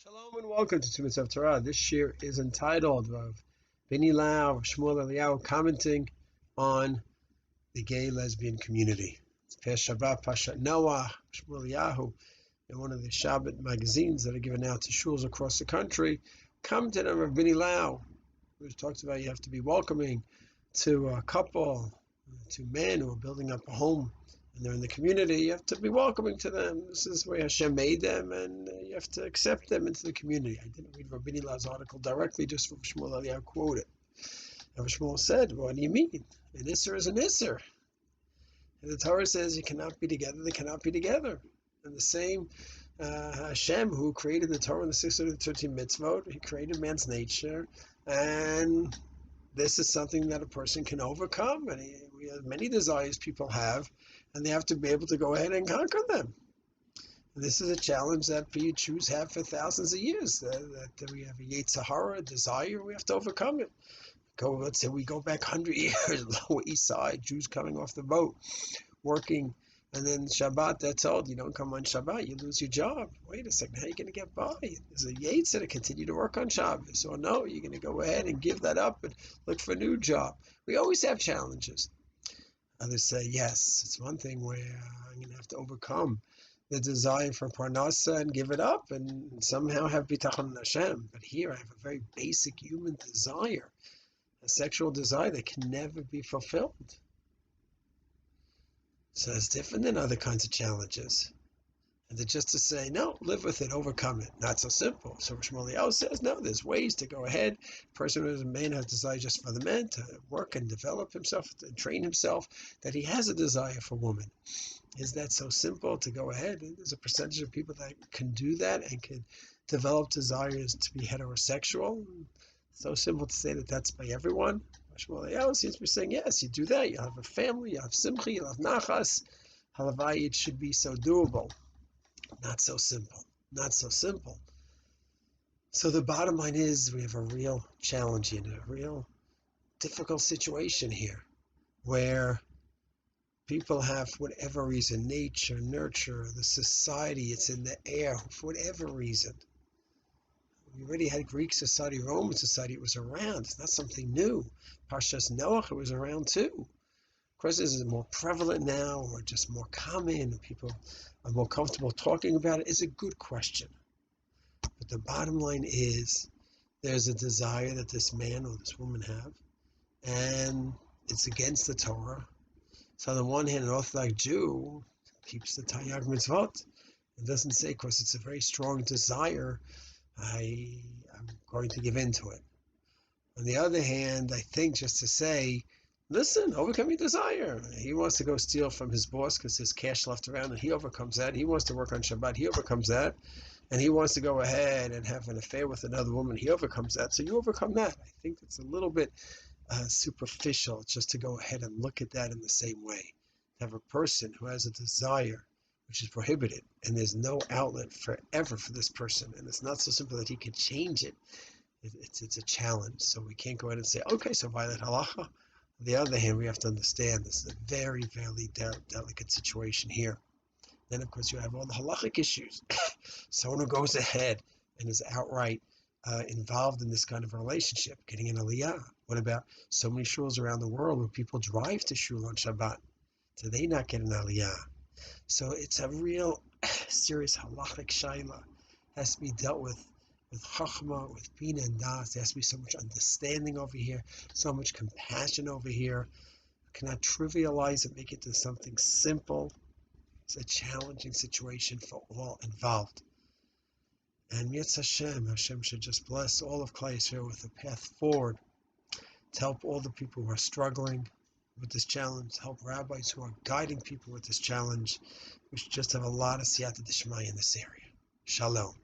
Shalom and welcome to Tumas of Torah. This year is entitled of Binny of Shmuel Eliyahu commenting on the gay lesbian community. It's Past Shabbat, Pashat Noah, Shmuel Eliyahu, in one of the Shabbat magazines that are given out to shuls across the country, commented on Rav Binny, which talks about you have to be welcoming to a couple, to men who are building up a home and they're in the community. You have to be welcoming to them. This is where Hashem made them, and you have to accept them into the community. I didn't read Rav Binny article directly, just from Shmuel Eliyahu quoted. And Shmuel said, what do you mean? An Isser is an Isser. And the Torah says you cannot be together, they cannot be together. And the same Hashem, who created the Torah and the 613 mitzvot, he created man's nature, and this is something that a person can overcome. And we have many desires people have, and they have to be able to go ahead and conquer them. And this is a challenge that Jews have for thousands of years, that we have a Yetzer Hara, a desire, we have to overcome it. Let's say we go back 100 years, Lower East Side, Jews coming off the boat, working, and then Shabbat, they're told, you don't come on Shabbat, you lose your job. Wait a second, how are you going to get by? There's a Yetzer to continue to work on Shabbos. Or no, you're going to go ahead and give that up and look for a new job. We always have challenges. Others say, yes, it's one thing where I'm going to have to overcome the desire for parnasa and give it up and somehow have bitachon in Hashem. But here I have a very basic human desire, a sexual desire that can never be fulfilled. So it's different than other kinds of challenges. And just to say, no, live with it, overcome it. Not so simple. So Shmuel Eliyahu says, no, there's ways to go ahead. A person who is a man has desire just for the man to work and develop himself, to train himself, that he has a desire for women. Is that so simple to go ahead? There's a percentage of people that can do that and can develop desires to be heterosexual. So simple to say that that's by everyone. Shmuel Eliyahu seems to be saying, yes, you do that. You'll have a family, you'll have simcha, you'll have nachas. Halavai, it should be so doable. Not so simple. Not so simple. So the bottom line is we have a real challenge here, a real difficult situation here where people have, for whatever reason, nature, nurture, the society, it's in the air, for whatever reason. We already had Greek society, Roman society, it was around. It's not something new. Parshas Noah, it was around too. Of course, this is more prevalent now, or just more common, and people are more comfortable talking about it. It's a good question. But the bottom line is, there's a desire that this man or this woman have, and it's against the Torah. So on the one hand, an Orthodox Jew keeps the Taryag mitzvot. It doesn't say, because it's a very strong desire, I'm going to give in to it. On the other hand, I think just to say, listen, overcome your desire. He wants to go steal from his boss because there's cash left around, and he overcomes that. He wants to work on Shabbat, he overcomes that. And he wants to go ahead and have an affair with another woman, he overcomes that. So you overcome that. I think it's a little bit superficial just to go ahead and look at that in the same way. To have a person who has a desire which is prohibited, and there's no outlet forever for this person, and it's not so simple that he can change it. It's a challenge. So we can't go ahead and say, okay, so violate halacha. On the other hand, we have to understand this is a very, very delicate situation here. Then, of course, you have all the halachic issues. Someone who goes ahead and is outright involved in this kind of relationship, getting an aliyah. What about so many shuls around the world where people drive to shul on Shabbat? Do they not get an aliyah? So it's a real serious halachic shaila. Has to be dealt with chachma, with bina and das. There has to be so much understanding over here, so much compassion over here. Cannot trivialize it, make it to something simple. It's a challenging situation for all involved. And Hashem should just bless all of Klal Yisrael with a path forward to help all the people who are struggling with this challenge, help rabbis who are guiding people with this challenge. We should just have a lot of siyata d'shmaya in this area. Shalom.